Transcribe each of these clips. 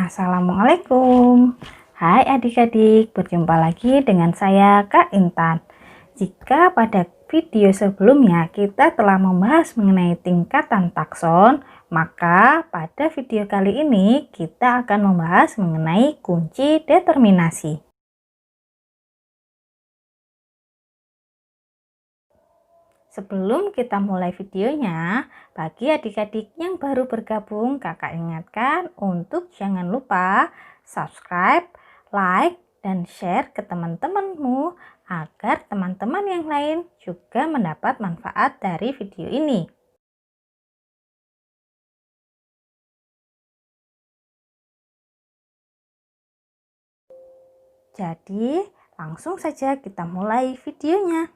Assalamualaikum. Hai adik-adik, berjumpa lagi dengan saya Kak Intan. Jika pada video sebelumnya kita telah membahas mengenai tingkatan takson, maka pada video kali ini kita akan membahas mengenai kunci determinasi. Sebelum kita mulai videonya, bagi adik-adik yang baru bergabung, kakak ingatkan untuk jangan lupa subscribe, like, dan share ke teman-temanmu agar teman-teman yang lain juga mendapat manfaat dari video ini. Jadi, langsung saja kita mulai videonya.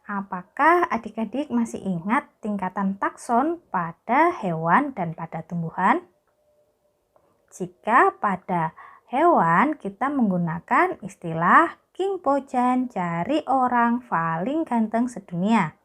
Apakah adik-adik masih ingat tingkatan takson pada hewan dan pada tumbuhan? Jika pada hewan kita menggunakan istilah King Pojan cari orang paling ganteng sedunia.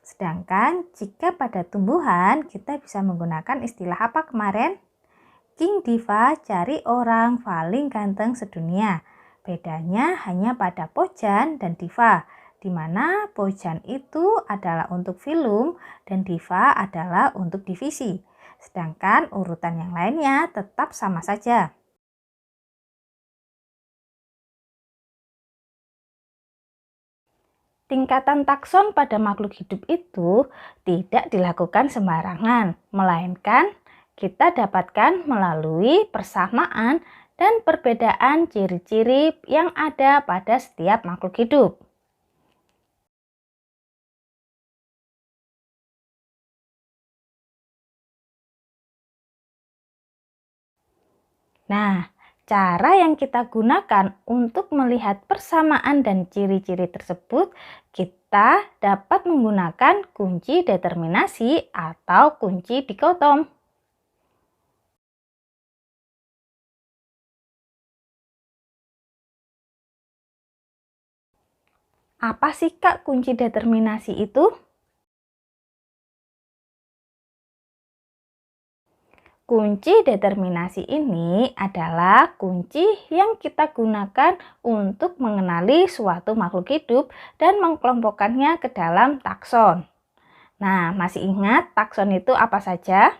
Sedangkan jika pada tumbuhan kita bisa menggunakan istilah apa kemarin? King Diva cari orang paling ganteng sedunia. Bedanya hanya pada Pojan dan Diva, di mana Pojan itu adalah untuk filum dan Diva adalah untuk divisi. Sedangkan urutan yang lainnya tetap sama saja. Tingkatan takson pada makhluk hidup itu tidak dilakukan sembarangan, melainkan kita dapatkan melalui persamaan dan perbedaan ciri-ciri yang ada pada setiap makhluk hidup. Nah, cara yang kita gunakan untuk melihat persamaan dan ciri-ciri tersebut, kita dapat menggunakan kunci determinasi atau kunci dikotom. Apa sih Kak kunci determinasi itu? Kunci determinasi ini adalah kunci yang kita gunakan untuk mengenali suatu makhluk hidup dan mengkelompokkannya ke dalam takson. Nah, masih ingat takson itu apa saja?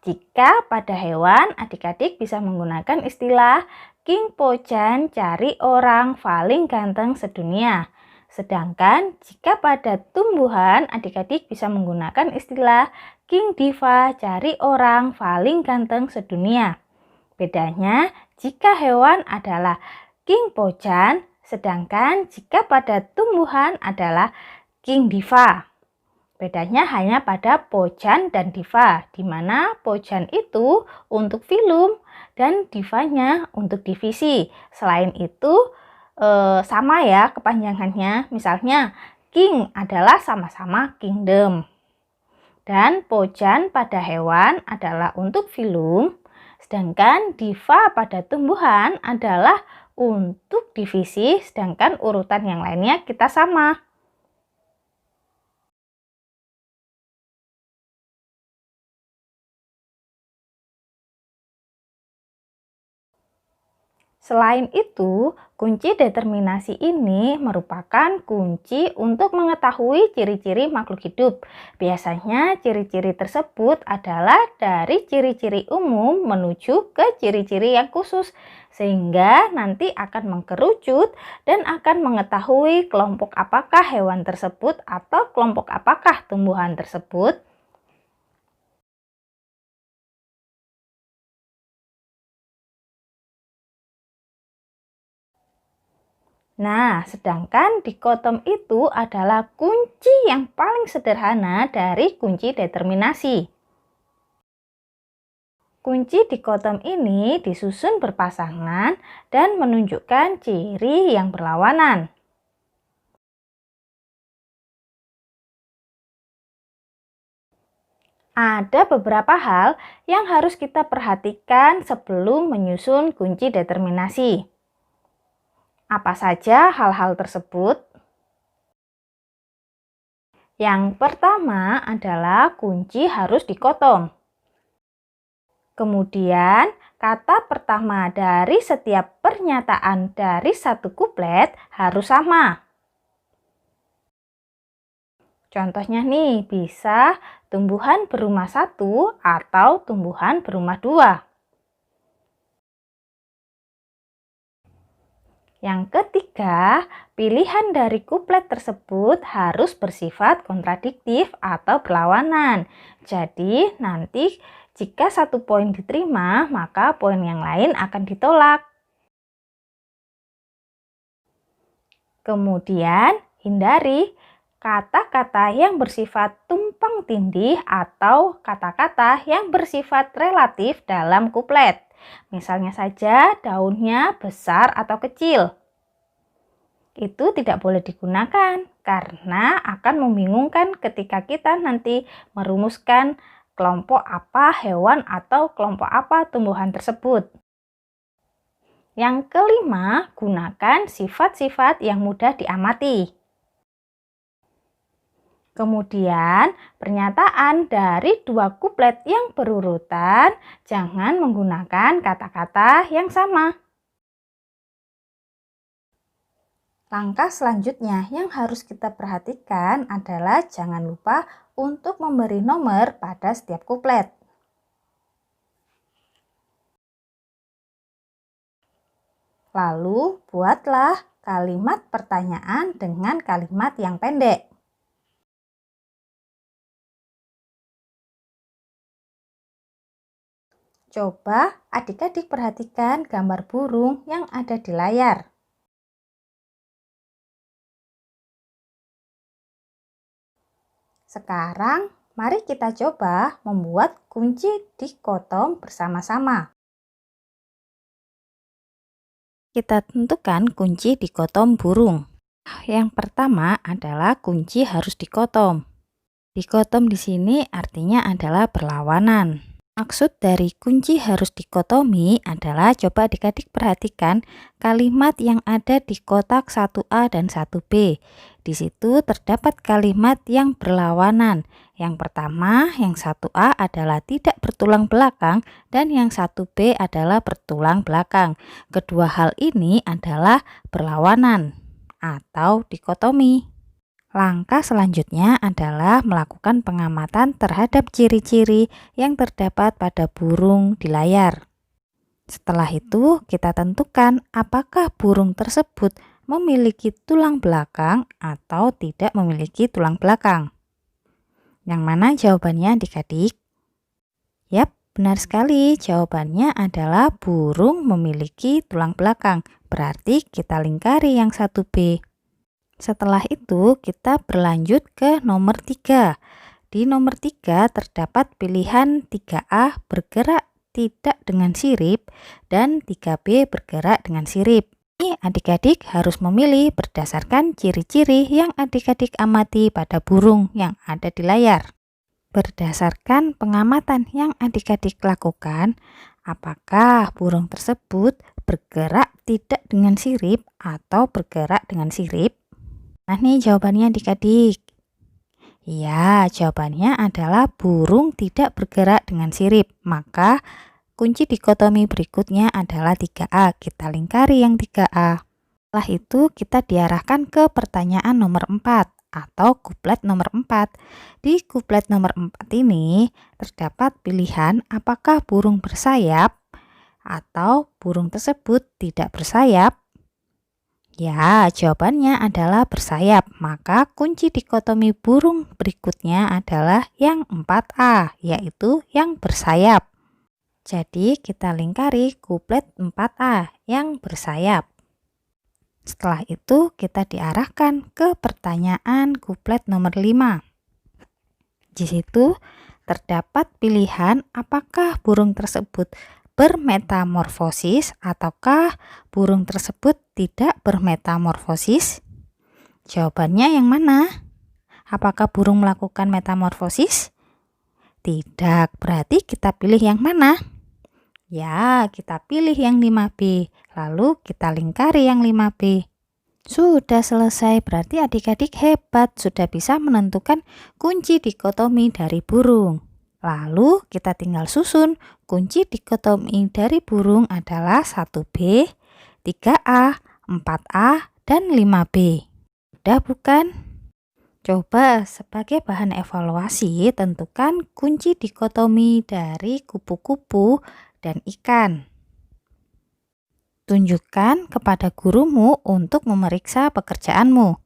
Jika pada hewan, adik-adik bisa menggunakan istilah King Pojan cari orang paling ganteng sedunia. Sedangkan jika pada tumbuhan, adik-adik bisa menggunakan istilah King Diva cari orang paling ganteng sedunia. Bedanya, jika hewan adalah King Pojan, sedangkan jika pada tumbuhan adalah King Diva. Bedanya hanya pada Pojan dan Diva, di mana Pojan itu untuk filum dan Divanya untuk divisi. Selain itu, sama ya kepanjangannya. Misalnya King adalah sama-sama kingdom. Dan Pojan pada hewan adalah untuk filum. Sedangkan Diva pada tumbuhan adalah untuk divisi. Sedangkan urutan yang lainnya kita sama. Selain itu, kunci determinasi ini merupakan kunci untuk mengetahui ciri-ciri makhluk hidup. Biasanya ciri-ciri tersebut adalah dari ciri-ciri umum menuju ke ciri-ciri yang khusus, sehingga nanti akan mengkerucut dan akan mengetahui kelompok apakah hewan tersebut atau kelompok apakah tumbuhan tersebut. Nah, sedangkan dikotom itu adalah kunci yang paling sederhana dari kunci determinasi. Kunci dikotom ini disusun berpasangan dan menunjukkan ciri yang berlawanan. Ada beberapa hal yang harus kita perhatikan sebelum menyusun kunci determinasi. Apa saja hal-hal tersebut? Yang pertama adalah kunci harus dikotom. Kemudian, kata pertama dari setiap pernyataan dari satu kuplet harus sama. Contohnya nih, bisa tumbuhan berumah 1 atau tumbuhan berumah 2. Yang ketiga, pilihan dari kuplet tersebut harus bersifat kontradiktif atau berlawanan. Jadi, nanti jika satu poin diterima, maka poin yang lain akan ditolak. Kemudian, hindari kata-kata yang bersifat tumpang tindih atau kata-kata yang bersifat relatif dalam kuplet. Misalnya saja daunnya besar atau kecil. Itu tidak boleh digunakan karena akan membingungkan ketika kita nanti merumuskan kelompok apa hewan atau kelompok apa tumbuhan tersebut. Yang kelima, gunakan sifat-sifat yang mudah diamati. Kemudian, pernyataan dari 2 kuplet yang berurutan jangan menggunakan kata-kata yang sama. Langkah selanjutnya yang harus kita perhatikan adalah jangan lupa untuk memberi nomor pada setiap kuplet. Lalu, buatlah kalimat pertanyaan dengan kalimat yang pendek. Coba adik-adik perhatikan gambar burung yang ada di layar. Sekarang, mari kita coba membuat kunci dikotom bersama-sama. Kita tentukan kunci dikotom burung. Yang pertama adalah kunci harus dikotom. Dikotom di sini artinya adalah berlawanan. Maksud dari kunci harus dikotomi adalah coba adik-adik perhatikan kalimat yang ada di kotak 1A dan 1B. Di situ terdapat kalimat yang berlawanan. Yang pertama, yang 1A adalah tidak bertulang belakang dan yang 1B adalah bertulang belakang. Kedua hal ini adalah berlawanan atau dikotomi. Langkah selanjutnya adalah melakukan pengamatan terhadap ciri-ciri yang terdapat pada burung di layar. Setelah itu, kita tentukan apakah burung tersebut memiliki tulang belakang atau tidak memiliki tulang belakang. Yang mana jawabannya adik-adik? Yap, benar sekali. Jawabannya adalah burung memiliki tulang belakang. Berarti kita lingkari yang 1B. Setelah itu kita berlanjut ke nomor 3. Di nomor 3 terdapat pilihan 3A bergerak tidak dengan sirip dan 3B bergerak dengan sirip. Ini adik-adik harus memilih berdasarkan ciri-ciri yang adik-adik amati pada burung yang ada di layar. Berdasarkan pengamatan yang adik-adik lakukan, apakah burung tersebut bergerak tidak dengan sirip atau bergerak dengan sirip? Nah nih jawabannya adik-adik. Ya, jawabannya adalah burung tidak bergerak dengan sirip. Maka kunci dikotomi berikutnya adalah 3A. Kita lingkari yang 3A. Setelah itu kita diarahkan ke pertanyaan nomor 4 atau kuplet nomor 4. Di kuplet nomor 4 ini terdapat pilihan apakah burung bersayap atau burung tersebut tidak bersayap. Ya, jawabannya adalah bersayap. Maka kunci dikotomi burung berikutnya adalah yang 4A, yaitu yang bersayap. Jadi kita lingkari kuplet 4A yang bersayap. Setelah itu kita diarahkan ke pertanyaan kuplet nomor 5. Di situ terdapat pilihan apakah burung tersebut bermetamorfosis ataukah burung tersebut tidak bermetamorfosis? Jawabannya yang mana? Apakah burung melakukan metamorfosis? Tidak, berarti kita pilih yang mana? Ya, kita pilih yang 5B. Lalu kita lingkari yang 5B. Sudah selesai, berarti adik-adik hebat, sudah bisa menentukan kunci dikotomi dari burung. Lalu kita tinggal susun. Kunci dikotomi dari burung adalah 1B, 3A, 4A, dan 5B. Udah bukan? Coba sebagai bahan evaluasi tentukan kunci dikotomi dari kupu-kupu dan ikan. Tunjukkan kepada gurumu untuk memeriksa pekerjaanmu.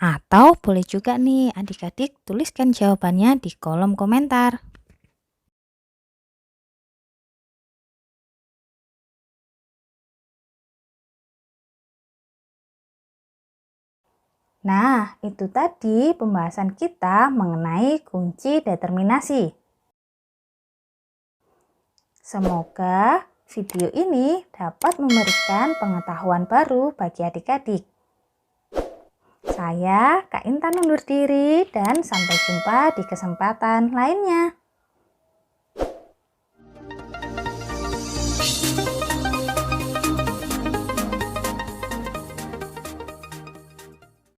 Atau boleh juga nih adik-adik tuliskan jawabannya di kolom komentar. Nah, itu tadi pembahasan kita mengenai kunci determinasi. Semoga video ini dapat memberikan pengetahuan baru bagi adik-adik. Saya Kak Intan undur diri dan sampai jumpa di kesempatan lainnya.